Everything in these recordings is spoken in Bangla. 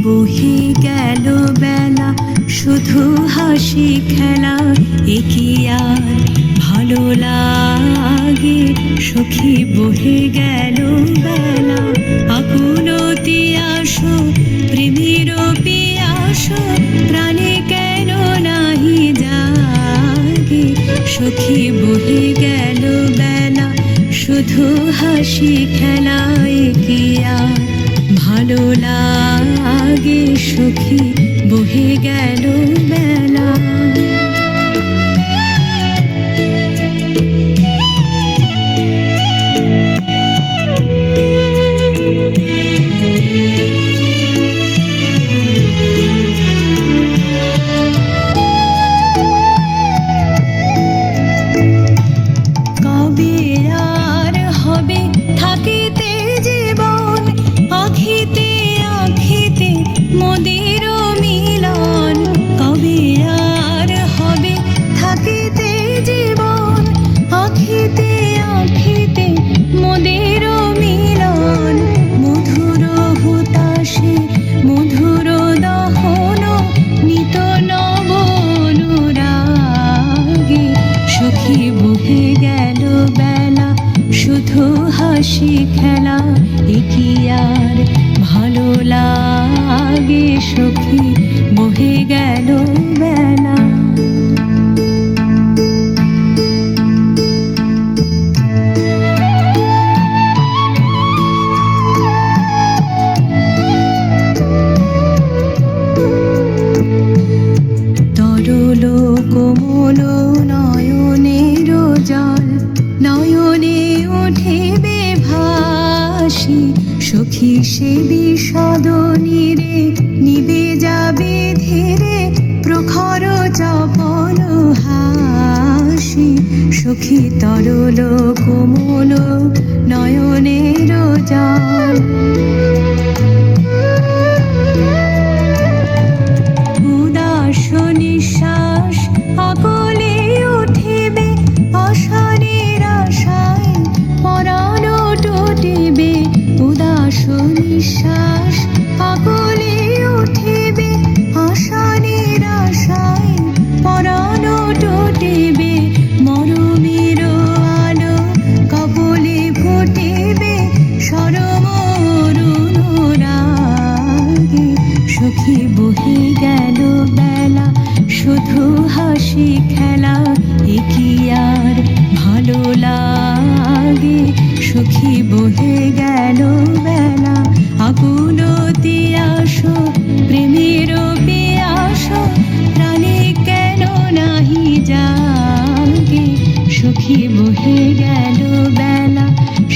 বহে গেল বেলা, শুধু হাসি খেলা, এ কি আর ভালো লাগে? সখী বহে গেল বেলা, আকুলতি আসো প্রেমের পিয়াসো, প্রাণে কেন নাহি জাগে? সখী বহে গেল বেলা, শুধু হাসি খেলা, এ কি আর ভালো লাগে? সখী বহে গেল বেলা। কবে আর হবে থাকিতে জীবন, আখিতে আখিতে মোদের মিলন। কবে আর হবে থাকিতে জীবন, আখিতে আখিতে মোদের মিলন। মধুর হুতাশে মধুর দহন, নিত নব অনুরাগে। সখী বহে গেল বেলা, শুধু হাসি খেলা, এ কি আর ভালো লাগে? সখী বহে গেল বেলা। তরল কোমল নয়নের জল, নয়নে উঠিবে ভাসি। সখী সে বিষদ নীরে, নিবে যাবে ধীরে প্রখর চপল হাসি। সখী তরল কোমল নয়নের জল, উদাস নিঃশ্বাস আকলে উঠিবে, আশারের আশায় পরাণ টুটিবে। উদাস নিঃশ্বাস আকলে উঠিবে, আশারের আশায় পরাণ টুটিবে। মরমের আলো কপলে ফুটিবে, সরম অনুরাগে। সখী বহে গেল বেলা, শুধু হাসি খেলা, এ কি আর ভালো লাগে? সখী বহে গেল বেলা, আকুলতি আসো প্রেমের পিয়াসো, প্রাণে কেন নাহি জাগে? সখী বহে গেল বেলা,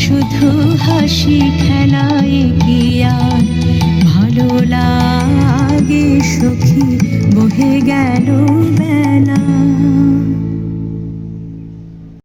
শুধু হাসি খেলা, এ কি আর ভালো লাগে? সখী বহে গেল